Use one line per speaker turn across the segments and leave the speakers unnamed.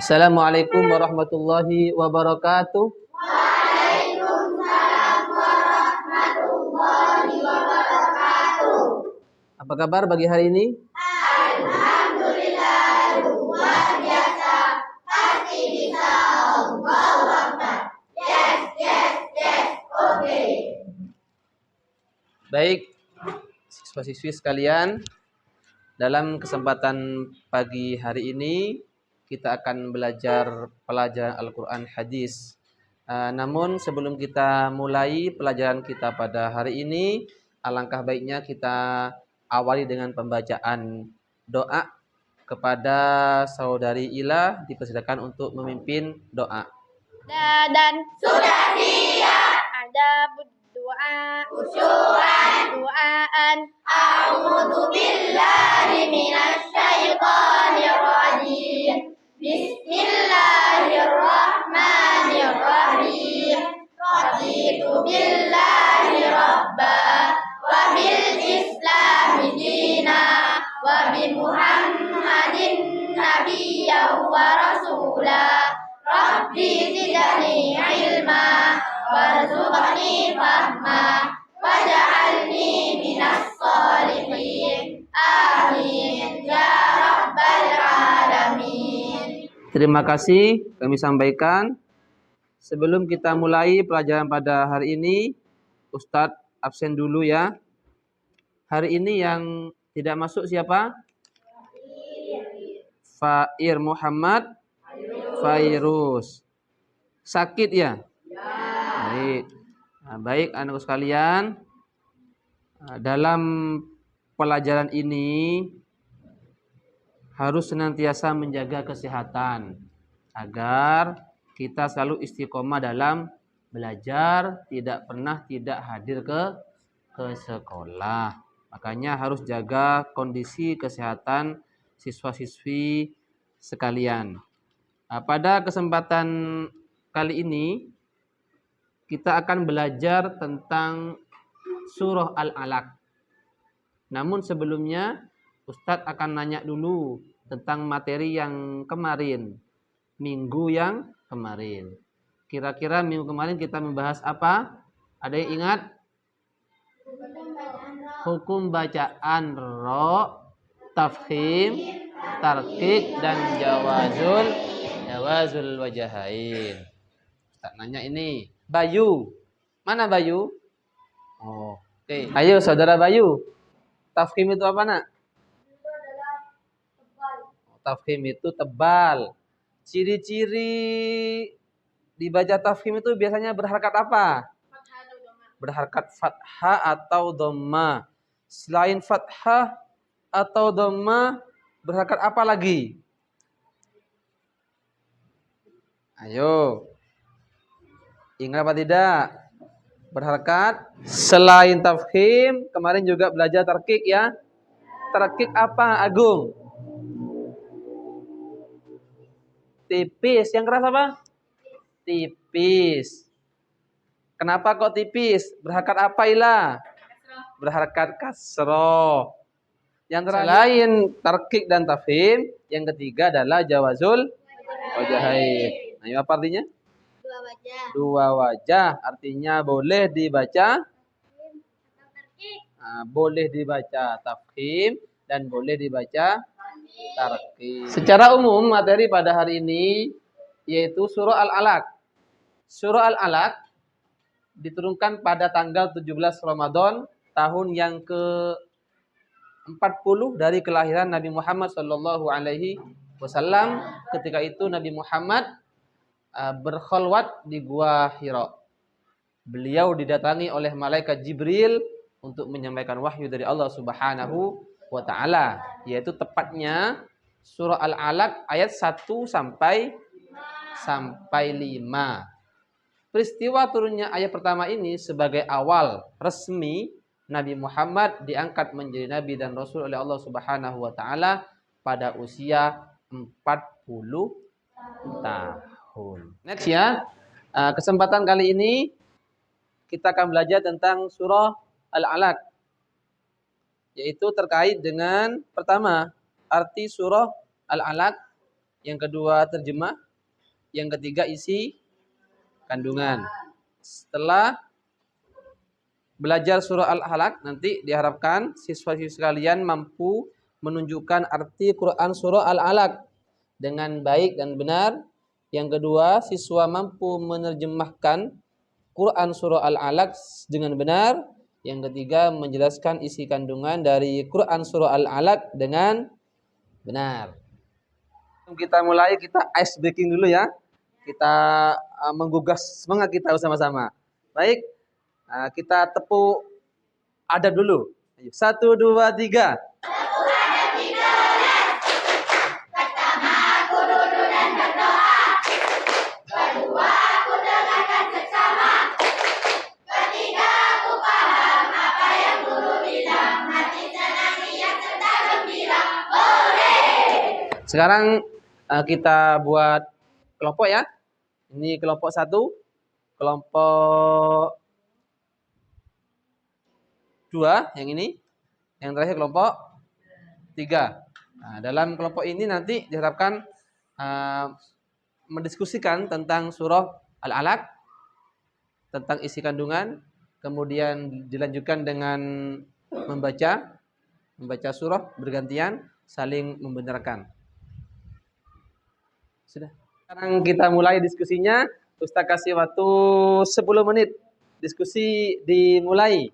Assalamualaikum warahmatullahi wabarakatuh.
Waalaikumsalam warahmatullahi wabarakatuh.
Apa kabar pagi hari ini?
Alhamdulillah, luar biasa. Pasti bisa. Allahu Akbar. Yes. Okay.
Baik, siswa-siswi sekalian, dalam kesempatan pagi hari ini kita akan belajar pelajaran Al-Quran Hadis. Namun sebelum kita mulai pelajaran kita pada hari ini, alangkah baiknya kita awali dengan pembacaan doa kepada saudari Ila. Dipersilakan untuk memimpin doa.
Dan
Sudah siap.
ada doa doaan
A'udzu billahi minasy syaithanir rajim. Bismillahirrahmanirrahim. Raditu billahi rabba wa bil islami dina wa bi Muhammadin nabiyyan wa rasula. Rabbi zidni ilma warzuqni fahma waj'alni minas sholihin. Amin ya rabbal alamin.
Terima kasih kami sampaikan. Sebelum kita mulai pelajaran pada hari ini, Ustadz absen dulu ya. Hari ini yang tidak masuk siapa? Fair Muhammad Fairuz. Sakit ya? Baik. Baik anak sekalian. Dalam pelajaran ini harus senantiasa menjaga kesehatan agar kita selalu istiqomah dalam belajar, tidak pernah tidak hadir ke sekolah. Makanya harus jaga kondisi kesehatan siswa-siswi sekalian. Pada kesempatan kali ini kita akan belajar tentang surah Al-Alaq. Namun sebelumnya Ustadz akan nanya dulu tentang materi yang kemarin, minggu yang kemarin. Kira-kira minggu kemarin kita membahas apa? Ada yang ingat? Hukum bacaan ro, tafkhim, tarqiq dan jawazul wajahain. Ustadz nanya ini, Bayu. Mana Bayu? Oh, oke. Ayo saudara Bayu. Tafkhim itu apa nak? Tafkhim itu tebal. Ciri-ciri dibaca tafkhim itu biasanya berharakat apa? Berharakat fathah atau dhamma. Selain fathah atau dhamma, berharakat apa lagi? Ayo. Ingat apa tidak? Berharakat selain tafkhim, kemarin juga belajar tarqiq ya. Tarqiq apa, Agung? Tipis. Yang keras apa? Tipis. Kenapa kok tipis? Berharakat apa, Ila? Berharakat kasroh. Yang selain tarqiq dan tafkhim, yang ketiga adalah jawazul wajahain. Nah, apa artinya? Dua wajah. Artinya boleh dibaca boleh dibaca tafkhim dan boleh dibaca tarqiq. Secara umum materi pada hari ini yaitu surah Al-Alaq. Surah Al-Alaq diturunkan pada tanggal 17 Ramadan tahun yang ke-40 dari kelahiran Nabi Muhammad SAW. Ketika itu Nabi Muhammad berkhalwat di Gua Hira. Beliau didatangi oleh malaikat Jibril untuk menyampaikan wahyu dari Allah Subhanahu wa taala, yaitu tepatnya surah Al-Alaq ayat 1 sampai 5. Peristiwa turunnya ayat pertama ini sebagai awal resmi Nabi Muhammad diangkat menjadi nabi dan rasul oleh Allah Subhanahu wa taala pada usia 40 tahun. Next ya. Kesempatan kali ini kita akan belajar tentang surah Al-Alaq, yaitu terkait dengan pertama arti surah Al-Alaq, yang kedua terjemah, yang ketiga isi kandungan. Setelah belajar surah Al-Alaq, nanti diharapkan siswa-siswa kalian mampu menunjukkan arti Quran surah Al-Alaq dengan baik dan benar. Yang kedua, siswa mampu menerjemahkan Quran surah Al-Alaq dengan benar. Yang ketiga, menjelaskan isi kandungan dari Quran surah Al-Alaq dengan benar. Kita mulai, kita ice breaking dulu ya. Kita menggugah semangat kita bersama-sama. Baik, kita tepuk adab dulu. 1, 2, 3.
Pertama, aku duduk dan berdoa. Kedua, aku dengarkan seksama. Ketiga, aku paham apa yang guru bilang. Hati senang, riang serta gembira. Hore!
Sekarang kita buat kelompok ya. Ini kelompok 1, kelompok 2 yang ini, yang terakhir kelompok 3. Nah, dalam kelompok ini nanti diharapkan mendiskusikan tentang surah Al-Alaq, tentang isi kandungan, kemudian dilanjutkan dengan membaca surah bergantian, saling membenarkan. Sudah. Sekarang kita mulai diskusinya. Ustaz kasih waktu 10 menit. Diskusi dimulai.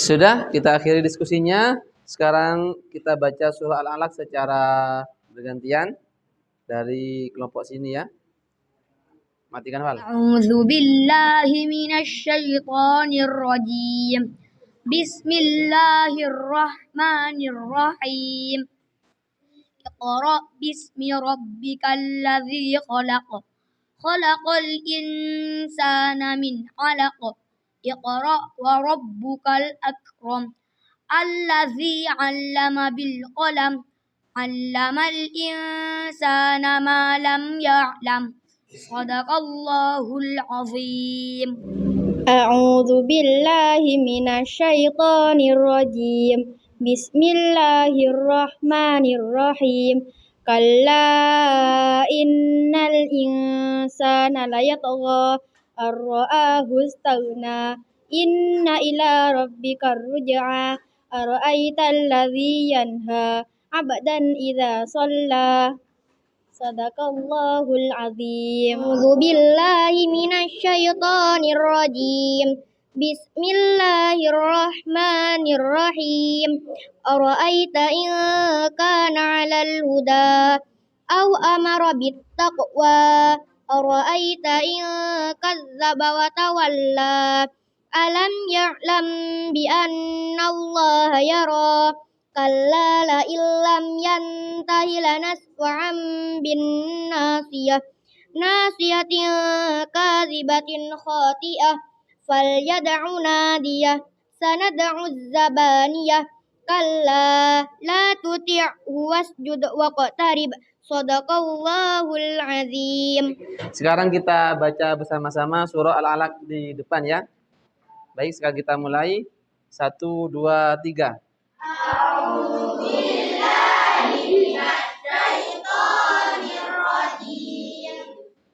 Sudah, kita akhiri diskusinya. Sekarang kita baca surah Al-Alaq secara bergantian dari kelompok sini ya. Matikan Wal.
A'udzu billahi minasyaitonir rajim. Bismillahirrahmanirrahim. Iqra bismi rabbikal ladzi khalaq. Khalaqal insana min 'alaq. Iqra wa rabbukal akram. Allazi 'allama bil qalam. 'Allamal insana ma lam ya'lam. Shadaqallahul azim. A'udzu billahi minasyaitonir rajim. Bismillahirrahmanirrahim. Kalla innal insana layatgha ar-ra'ahu istaghna. Inna ila rabbikar ruj'a. Ara'aital ladzi yanha 'abdan idza shalla. Sadaqallahul azim. A'udzu billahi minasyaitonir rajim. Bismillahirrahmanirrahim. Ara'aita in kana 'alal huda aw amara bittaqwa. Ara'aita in kadzdzaba wa tawalla. Alam ya'lam bi anna Allah yara. Kalla la illam yantahi lanasfa'an bin nasiyah. Nasiyatin kadzibatin khati'ah. Falyad'u nadiyah. Sanad'u zabaniyah. Kalla la tuti'hu wasjud waqtarib. Shadaqallahul azim.
Sekarang kita baca bersama-sama surah Al-Alaq di depan ya. Baik, sekarang kita mulai. 1, 2, 3.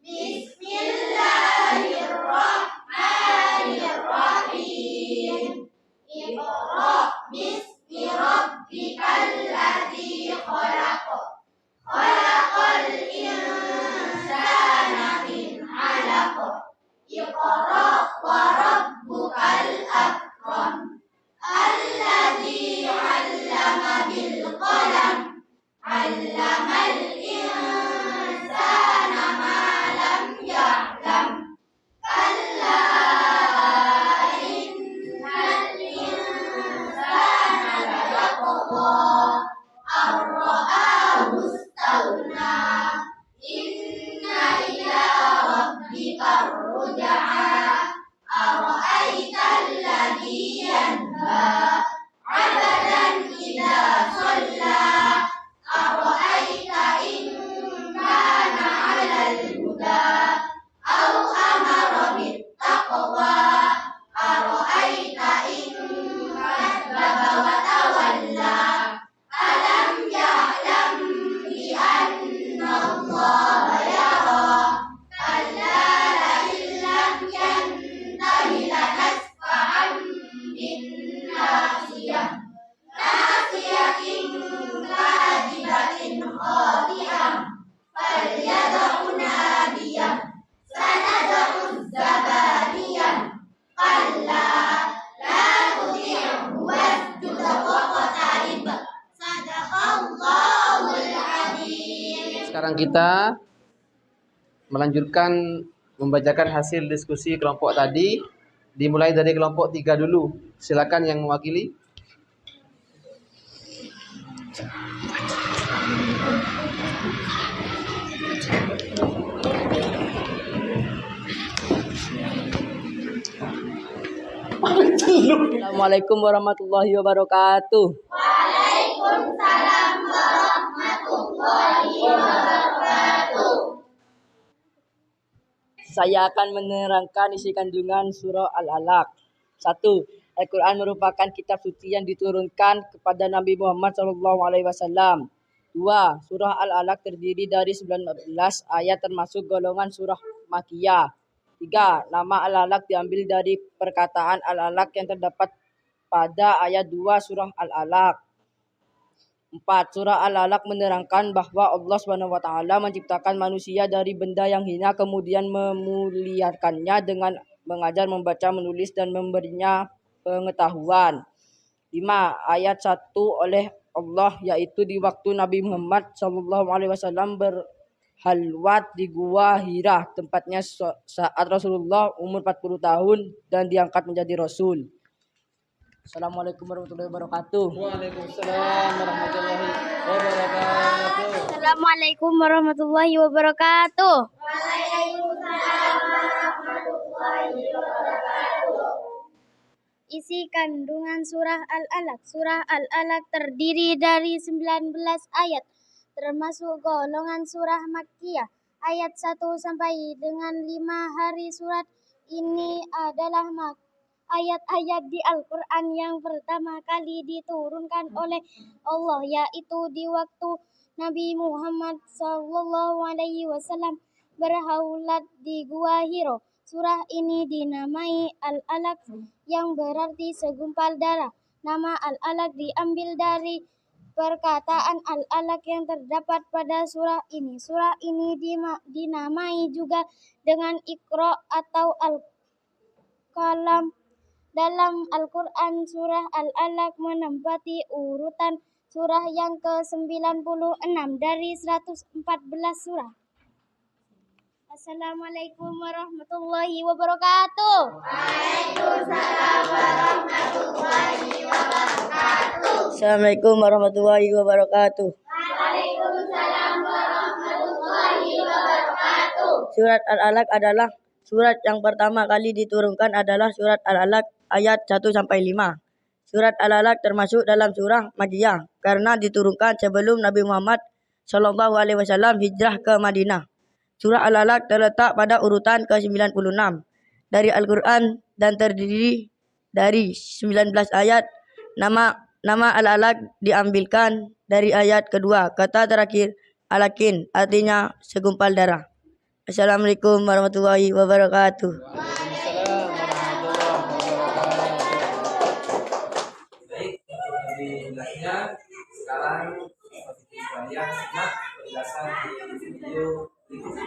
Bismillahirrahmanirrahim. Iqra bismi rabbikal ladzi khalaq. Khalaqal insana min 'alaq. Iqra wa rabbukal akram. Alladzi 'allama bil qalam. 'Allamal insana ma lam ya'lam. Kalla innal insana layatgha ar-ra'ahu istaghna. Inna ila rabbikar ruj'a. Ara'aital ladzi yanha 'abdan idza shalla. Ara'aita in kana 'alal huda aw amara bittaqwa. Ara'aita in kadzdzaba wa tawalla. Alam ya'lam bi anna Allah yara. Kalla la illam yantahi lanasfa'an bin nasiyah. Nasiyatin kadzibatin khati'ah. Falyad'u nadiyah. Sanad'u zabaniyah. Kalla la tuti'hu wasjud waqtarib. Sadaqallahul azim.
Sekarang kita melanjutkan membacakan hasil diskusi kelompok tadi. Dimulai dari kelompok 3 dulu. Silakan yang mewakili.
Assalamualaikum warahmatullahi wabarakatuh.
Waalaikumsalam warahmatullahi wabarakatuh.
Saya akan menerangkan isi kandungan surah Al-Alaq. 1. Al-Quran merupakan kitab suci yang diturunkan kepada Nabi Muhammad SAW. 2. Surah Al-Alaq terdiri dari 19 ayat termasuk golongan surah Makkiyah. 3. Nama Al-Alaq diambil dari perkataan Al-Alaq yang terdapat pada ayat 2 surah Al-Alaq. 4. Surah Al-Alaq menerangkan bahwa Allah SWT menciptakan manusia dari benda yang hina kemudian memuliakannya dengan mengajar, membaca, menulis, dan memberinya pengetahuan. 5. Ayat 1 oleh Allah, yaitu di waktu Nabi Muhammad SAW berhalwat di Gua Hira, tempatnya saat Rasulullah umur 40 tahun dan diangkat menjadi Rasul. Assalamualaikum warahmatullahi wabarakatuh.
Waalaikumsalam warahmatullahi wabarakatuh.
Assalamualaikum warahmatullahi wabarakatuh. Isi kandungan surah Al-Alaq. Surah Al-Alaq terdiri dari 19 ayat, termasuk golongan surah Makkiyah. Ayat 1 sampai dengan 5 hari surat ini adalah ayat-ayat di Al-Quran yang pertama kali diturunkan oleh Allah, yaitu di waktu Nabi Muhammad SAW berhaulat di Gua Hira. Surah ini dinamai Al-Alaq yang berarti segumpal darah. Nama Al-Alaq diambil dari perkataan Al-Alaq yang terdapat pada surah ini. Surah ini dinamai juga dengan Iqra atau Al-Qalam. Dalam Al-Quran, surah Al-Alaq menempati urutan surah yang ke-96 dari 114 surah. Assalamualaikum warahmatullahi wabarakatuh.
Assalamualaikum warahmatullahi wabarakatuh. Surat Al-Alaq adalah surat yang pertama kali diturunkan adalah surat Al-Alaq ayat 1 sampai 5. Surat Al-Alaq termasuk dalam surah Makkiyah karena diturunkan sebelum Nabi Muhammad SAW hijrah ke Madinah. Surah Al-Alaq terletak pada urutan ke-96 dari Al-Quran dan terdiri dari 19 ayat. Nama Al-Alaq diambilkan dari ayat kedua. Kata terakhir Alakin artinya segumpal darah. Assalamualaikum warahmatullahi wabarakatuh.
Waalaikumsalam warahmatullahi wabarakatuh. Baik, alhamdulillahnya sekarang seperti kalian simak penjelasan di video berikut.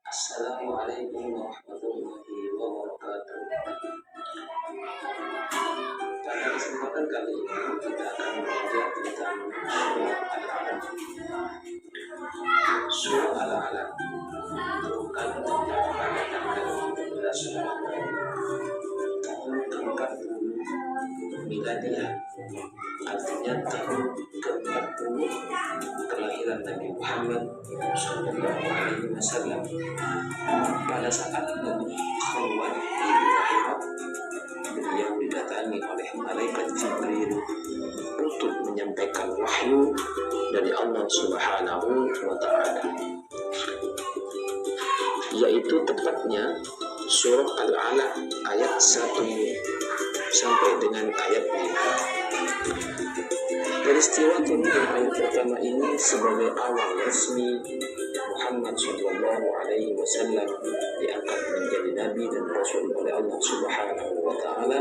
Assalamualaikum warahmatullahi wabarakatuh. Pada kesempatan kali ini kita akan belajar tentang Surah Al-Alaq. Turunkan pada tanggal 17 November tahun ke-40 Miladiah, artinya tahun ke-40 kelahiran Nabi Muhammad SAW. Pada saat khalwat di Gua Hira, beliau didatangi oleh malaikat Jibril untuk menyampaikan wahyu dari Allah Subhanahu wa Ta'ala, yaitu tepatnya surah Al-Alaq ayat 1 sampai dengan ayat 5. Peristiwa turunnya ayat pertama ini sebagai awal resmi Muhammad SAW diangkat menjadi Nabi dan Rasul oleh Allah Subhanahu wa Ta'ala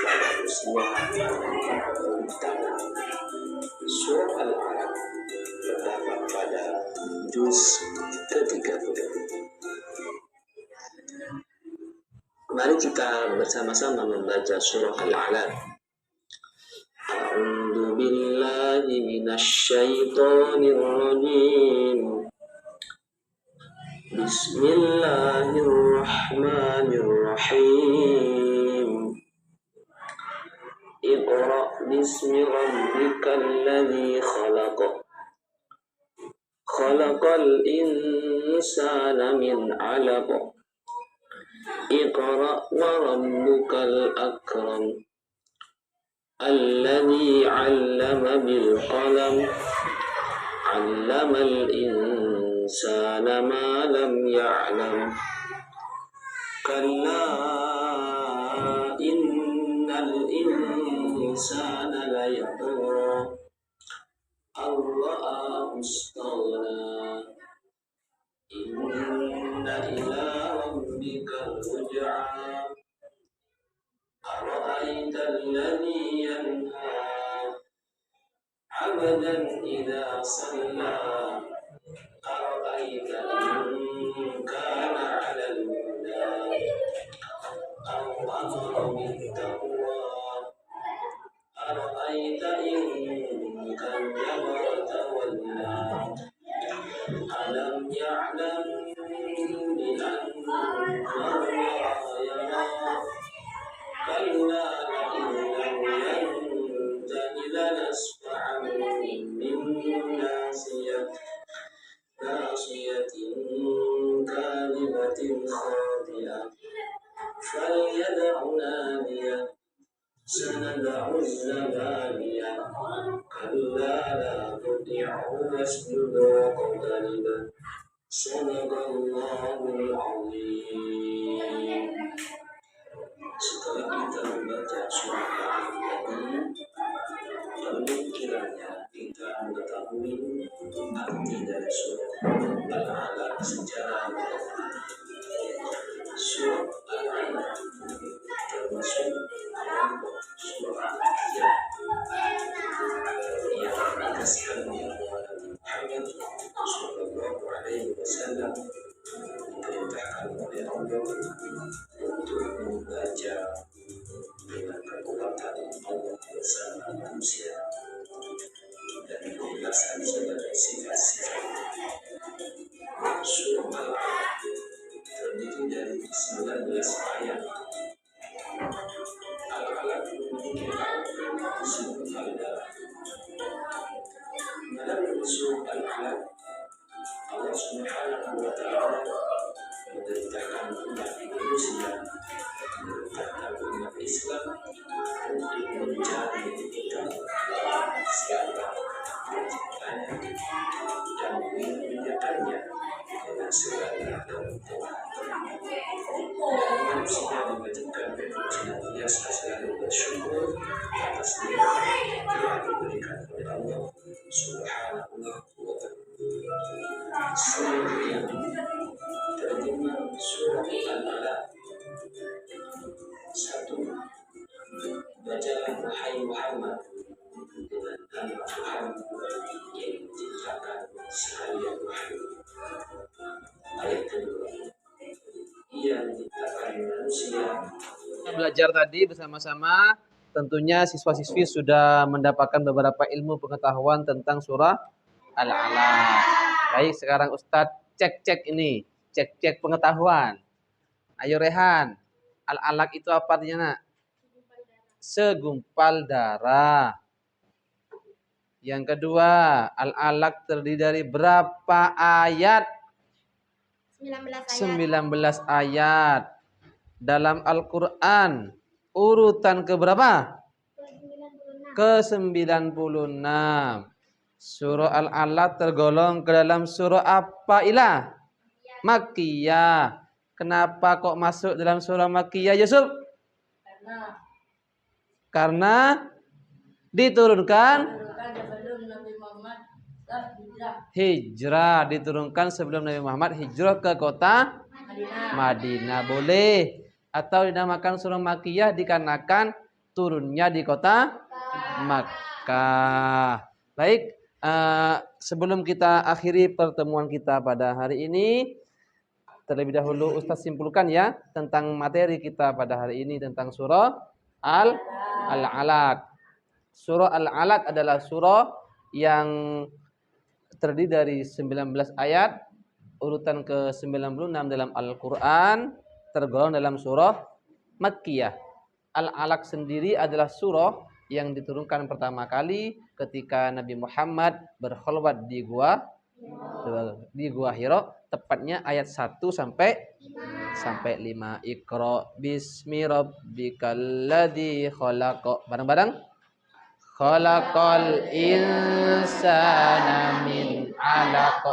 pada usia 40 tahun. Surah Al-Alaq terdapat pada juz ke-30. Mari kita bersama-sama membaca surah Al-Alaq. A'udzu billahi minasyaitonir rajim. Bismillahirrahmanirrahim. Iqra bismi rabbikal ladzi khalaq. Khalaqal insana min 'alaq. Iqra wa rabbukal akram. Alladzi 'allama bil qalam. 'Allamal insana ma lam ya'lam. Kalla innal insana la yatgha. Ar-ra'ahu istaghna. Inna ila rabbika ruj'a. أرأيت الذي ينهى عبدا إذا صلى أرأيت إن كان على الهدى أو أمر بالتقوى أرأيت إن كذب وتولى ألم يعلم بأن الله يرى كلا لئن لم ينته لنسفعا بالناصية كاذبة خاطئة فليدع ناديه سندع الزبانية كلا لا تطعه واسجد واقترب صدق الله العظيم. Setelah kita membaca surah Al-Alaq tadi, perlu kiranya kita mengetahui arti dari surah Al-Alaq secara mendalam. Surah Al-Alaq termasuk kelompok surah yang menjelaskannya Muhammad Sallallahu Alaihi Wasallam diperintahkan oleh Allah untuk membaca dengan kekuatan Allah bersama manusia dan penjelasan sebagai sifat-sifat. Surah Al-Alaq terdiri dari 19 ayat. Al-Alaq memiliki disebut al-darah. Dalam surah Al-Alaq, Allah Subhanahu wa Ta'ala memerintahkan umat manusia, memerintahkan umat Islam untuk mencari tahu siapa penciptanya dan memuliakannya dengan segala keuntungan. Manusia diwajibkan untuk senantiasa selalu bersyukur atas nikmat yang telah diberikan oleh Allah Subhanahu wa Ta'ala. Selanjutnya, terjemah surah Al-Alaq. 1. Bacalah wahai Muhammad dengan nama Tuhan yang menciptakan sekalian wahyu. Ayat kedua, Ia menciptakan manusia.
Belajar tadi bersama-sama, tentunya siswa-siswi sudah mendapatkan beberapa ilmu pengetahuan tentang surah Al-Alaq. Baik, sekarang Ustadz cek ini, cek pengetahuan. Ayo Rehan, Al-Alaq itu apa artinya, Nak? Segumpal darah. Yang kedua, Al-Alaq terdiri dari berapa ayat? 19 ayat. Dalam Al-Quran, urutan keberapa? Ke-96. Surah Al-Alaq tergolong ke dalam surah apa, Ila? Makkiyah. Kenapa kok masuk dalam surah Makkiyah, Yusuf? Karena diturunkan hijrah, diturunkan sebelum Nabi Muhammad hijrah ke kota Madinah. Boleh. Atau dinamakan surah Makkiyah dikarenakan turunnya di kota Makkah. Baik, sebelum kita akhiri pertemuan kita pada hari ini, terlebih dahulu Ustaz simpulkan ya tentang materi kita pada hari ini tentang surah Al-Alaq. Surah Al-Alaq adalah surah yang terdiri dari 19 ayat, urutan ke-96 dalam Al-Quran, tergolong dalam surah Makkiyah. Al-Alaq sendiri adalah surah yang diturunkan pertama kali ketika Nabi Muhammad berkhulwat di Gua Hira, tepatnya ayat 1 sampai 5. Iqra bismi rabbikal ladzi khalaq. Bareng-bareng. Khalaqal insana min 'alaq.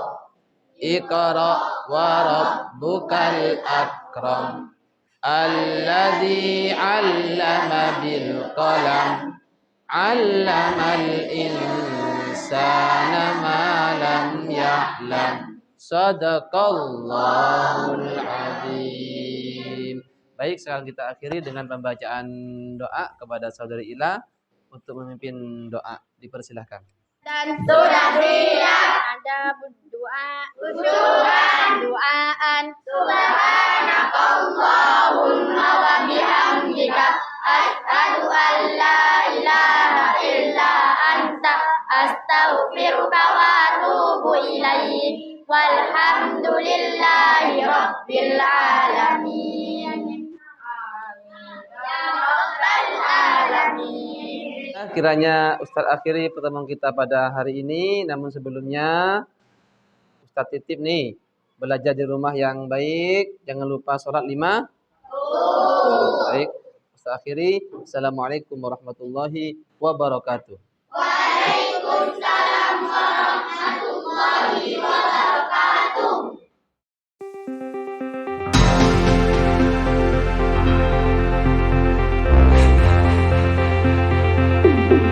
Iqra wa rabbukal akram. Alladzi 'allama bil qalam. 'Allamal insana ma lam ya'lam. Sadaqallahul azim. Baik, sekarang kita akhiri dengan pembacaan doa kepada saudari Ila untuk memimpin doa. Dipersilahkan.
Dan
Sudah siap.
ada berdoa,
Berdoaan. Subhanakallahumma wa bihamdika asyhadu an la ilaha illa anta astaghfiruka wa atubu ilaik. Walhamdulillahi rabbil alamin. Ya rabbal alamin.
Kiranya Ustadz akhiri pertemuan kita pada hari ini. Namun sebelumnya Ustadz titip nih, belajar di rumah yang baik. Jangan lupa sholat 5. Baik, Ustadz akhiri. Assalamualaikum warahmatullahi wabarakatuh.
Waalaikumsalam warahmatullahi wabarakatuh.